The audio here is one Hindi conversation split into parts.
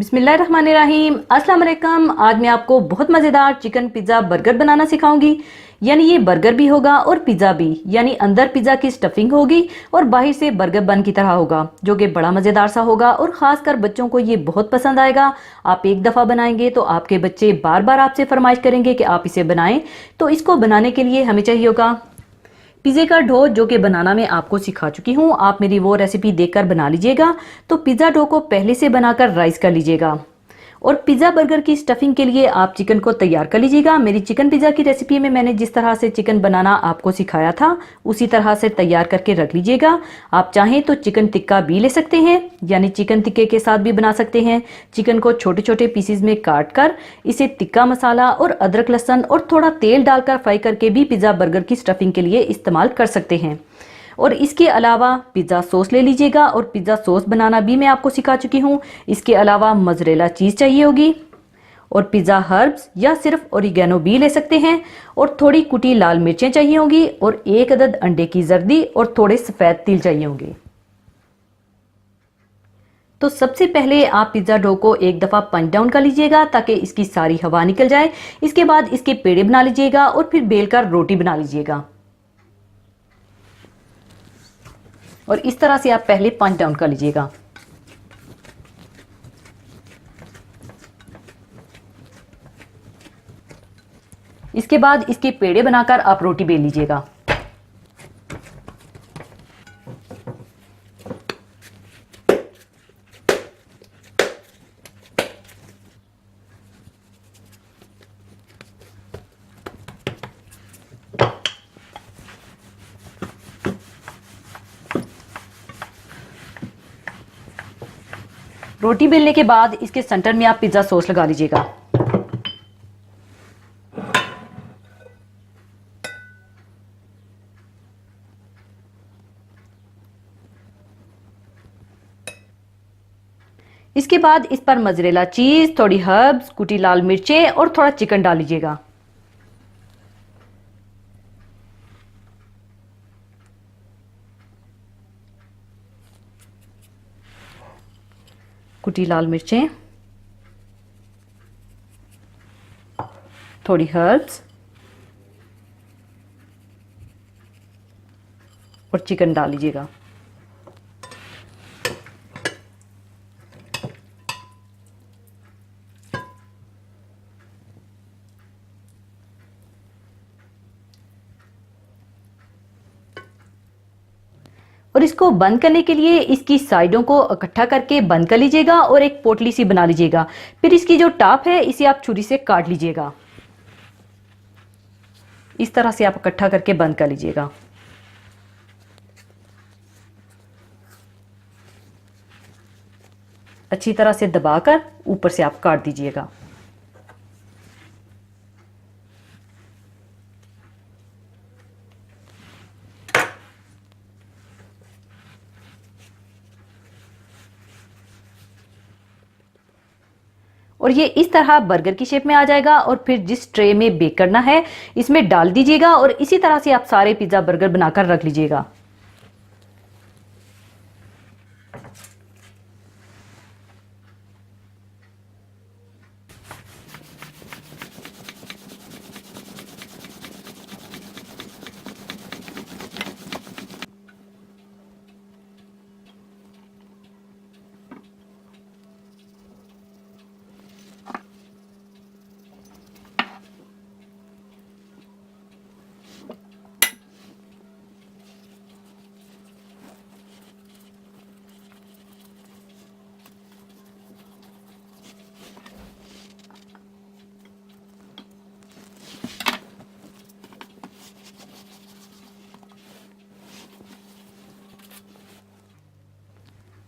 बिस्मिल्लाहिर्रहमानिर्रहीम। अस्सलाम वालेकुम। आज मैं आपको बहुत मज़ेदार चिकन पिज़्ज़ा बर्गर बनाना सिखाऊंगी। यानी ये बर्गर भी होगा और पिज़्ज़ा भी, यानी अंदर पिज़्ज़ा की स्टफिंग होगी और बाहर से बर्गर बन की तरह होगा, जो कि बड़ा मज़ेदार सा होगा और ख़ासकर बच्चों को ये बहुत पसंद आएगा। आप एक दफ़ा बनाएंगे तो आपके बच्चे बार बार आपसे फरमाइश करेंगे कि आप इसे बनाएं। तो इसको बनाने के लिए हमें चाहिए होगा पिज़्ज़े का डो, जो कि बनाना मैं आपको सिखा चुकी हूँ। आप मेरी वो रेसिपी देखकर बना लीजिएगा। तो पिज़्ज़ा डो को पहले से बनाकर राइस कर लीजिएगा। और पिज़्ज़ा बर्गर की स्टफिंग के लिए आप चिकन को तैयार कर लीजिएगा। मेरी चिकन पिज़्ज़ा की रेसिपी में मैंने जिस तरह से चिकन बनाना आपको सिखाया था उसी तरह से तैयार करके रख लीजिएगा। आप चाहें तो चिकन टिक्का भी ले सकते हैं, यानी चिकन टिक्के के साथ भी बना सकते हैं। चिकन को छोटे छोटे पीसीज में काट कर इसे टिक्का मसाला और अदरक लहसुन और थोड़ा तेल डालकर फ्राई करके भी पिज़्ज़ा बर्गर की स्टफिंग के लिए इस्तेमाल कर सकते हैं। और इसके अलावा पिज़्ज़ा सॉस ले लीजिएगा, और पिज़्ज़ा सॉस बनाना भी मैं आपको सिखा चुकी हूँ। इसके अलावा मोज़रेला चीज़ चाहिए होगी, और पिज़्ज़ा हर्ब्स या सिर्फ ओरिगेनो भी ले सकते हैं, और थोड़ी कुटी लाल मिर्चें चाहिए होंगी, और एक अदद अंडे की जर्दी और थोड़े सफ़ेद तिल चाहिए होंगे। तो सबसे पहले आप पिज़्ज़ा डो को एक दफ़ा पंच डाउन कर लीजिएगा ताकि इसकी सारी हवा निकल जाए। इसके बाद इसके पेड़े बना लीजिएगा और फिर बेलकर रोटी बना लीजिएगा। और इस तरह से आप पहले पंच डाउन कर लीजिएगा। इसके बाद इसके पेड़े बनाकर आप रोटी बेल लीजिएगा। रोटी बेलने के बाद इसके सेंटर में आप पिज़्ज़ा सॉस लगा लीजिएगा। इसके बाद इस पर मोज़रेला चीज़, थोड़ी हर्ब्स, कुटी लाल मिर्चें और थोड़ा चिकन डाल लीजिएगा। कुटी लाल मिर्चें, थोड़ी हर्ब्स और चिकन डाल लीजिएगा। और इसको बंद करने के लिए इसकी साइडों को इकट्ठा करके बंद कर लीजिएगा और एक पोटली सी बना लीजिएगा। फिर इसकी जो टॉप है इसे आप छुरी से काट लीजिएगा। इस तरह से आप इकट्ठा करके बंद कर लीजिएगा। अच्छी तरह से दबाकर ऊपर से आप काट दीजिएगा। और ये इस तरह बर्गर की शेप में आ जाएगा। और फिर जिस ट्रे में बेक करना है इसमें डाल दीजिएगा, और इसी तरह से आप सारे पिज़्ज़ा बर्गर बनाकर रख लीजिएगा।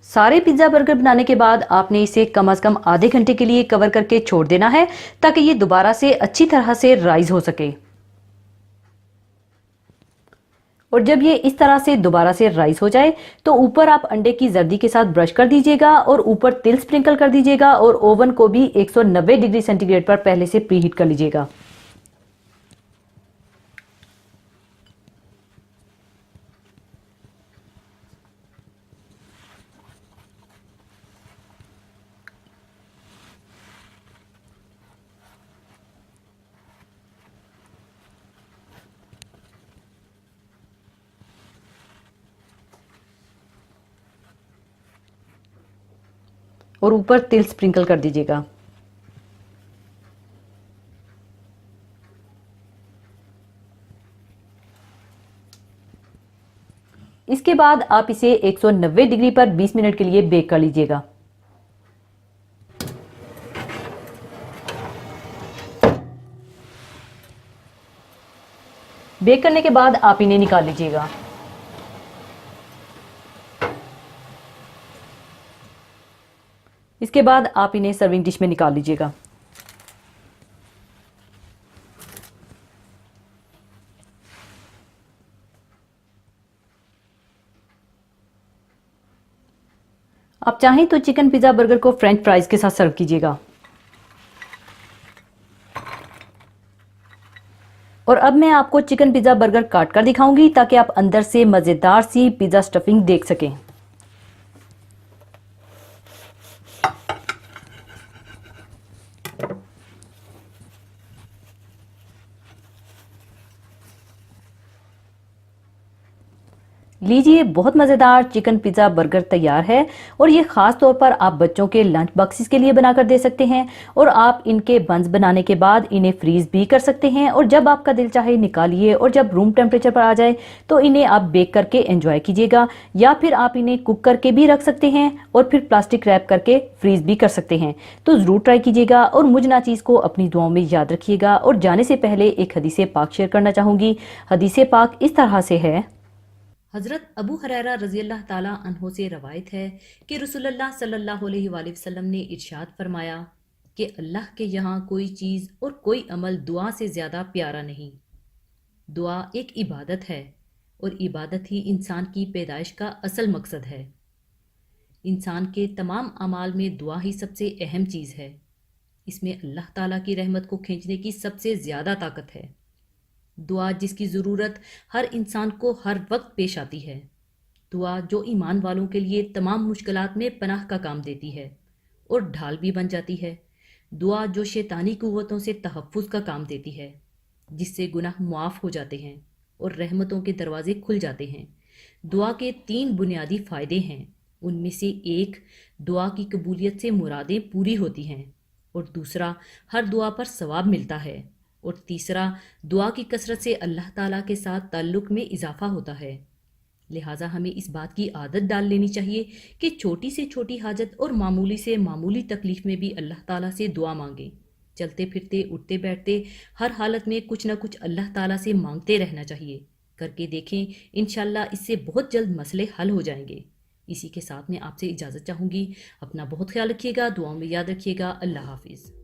सारे पिज़्ज़ा बर्गर बनाने के बाद आपने इसे कम से कम आधे घंटे के लिए कवर करके छोड़ देना है ताकि ये दोबारा से अच्छी तरह से राइज हो सके। और जब ये इस तरह से दोबारा से राइस हो जाए तो ऊपर आप अंडे की जर्दी के साथ ब्रश कर दीजिएगा और ऊपर तिल स्प्रिंकल कर दीजिएगा, और ओवन को भी 190 डिग्री सेंटीग्रेड पर पहले से प्रीहीट कर लीजिएगा। और ऊपर तिल स्प्रिंकल कर दीजिएगा। इसके बाद आप इसे 190 डिग्री पर 20 मिनट के लिए बेक कर लीजिएगा। बेक करने के बाद आप इन्हें निकाल लीजिएगा। इसके बाद आप इन्हें सर्विंग डिश में निकाल लीजिएगा। आप चाहें तो चिकन पिज़्ज़ा बर्गर को फ्रेंच फ्राइज के साथ सर्व कीजिएगा। और अब मैं आपको चिकन पिज़्ज़ा बर्गर काट कर दिखाऊंगी ताकि आप अंदर से मज़ेदार सी पिज़्ज़ा स्टफिंग देख सकें। लीजिए, बहुत मज़ेदार चिकन पिज़्ज़ा बर्गर तैयार है। और ये ख़ास तौर पर आप बच्चों के लंच बॉक्सेस के लिए बनाकर दे सकते हैं। और आप इनके बंस बनाने के बाद इन्हें फ्रीज़ भी कर सकते हैं और जब आपका दिल चाहे निकालिए और जब रूम टेम्परेचर पर आ जाए तो इन्हें आप बेक करके एंजॉय कीजिएगा। या फिर आप इन्हें कुक करके भी रख सकते हैं और फिर प्लास्टिक रैप करके फ्रीज़ भी कर सकते हैं। तो ज़रूर ट्राई कीजिएगा और मुझ नाचीज़ को अपनी दुआओं में याद रखिएगा। और जाने से पहले एक हदीस पाक शेयर करना चाहूँगी। हदीस पाक इस तरह से है। हज़रत अबू हुरैरा रज़ी अल्लाह ताला अन्हो से रवायत है कि रसूलुल्लाह सल्लल्लाहु अलैहि वसल्लम ने इरशाद फरमाया कि अल्लाह के यहाँ कोई चीज़ और कोई अमल दुआ से ज़्यादा प्यारा नहीं। दुआ एक इबादत है और इबादत ही इंसान की पैदाइश का असल मकसद है। इंसान के तमाम अमाल में दुआ ही सबसे अहम चीज़ है। इसमें अल्लाह ताला की रहमत को खींचने की सबसे ज़्यादा ताकत है। दुआ जिसकी ज़रूरत हर इंसान को हर वक्त पेश आती है। दुआ जो ईमान वालों के लिए तमाम मुश्किलात में पनाह का काम देती है और ढाल भी बन जाती है। दुआ जो शैतानी कुव्वतों से तहफ़्फ़ुज़ का काम देती है, जिससे गुनाह मुआफ़ हो जाते हैं और रहमतों के दरवाजे खुल जाते हैं। दुआ के 3 बुनियादी फ़ायदे हैं। उनमें से एक, दुआ की कबूलियत से मुरादें पूरी होती हैं और दूसरा, हर दुआ पर सवाब मिलता है और तीसरा, दुआ की कसरत से अल्लाह ताला के साथ ताल्लुक़ में इजाफ़ा होता है। लिहाजा हमें इस बात की आदत डाल लेनी चाहिए कि छोटी से छोटी हाजत और मामूली से मामूली तकलीफ़ में भी अल्लाह ताला से दुआ मांगें। चलते फिरते उठते बैठते हर हालत में कुछ ना कुछ अल्लाह ताला से मांगते रहना चाहिए। करके देखें, इंशाल्लाह इससे बहुत जल्द मसले हल हो जाएंगे। इसी के साथ मैं आपसे इजाज़त चाहूँगी। अपना बहुत ख्याल रखिएगा, दुआओं में याद रखिएगा। अल्लाह हाफिज़।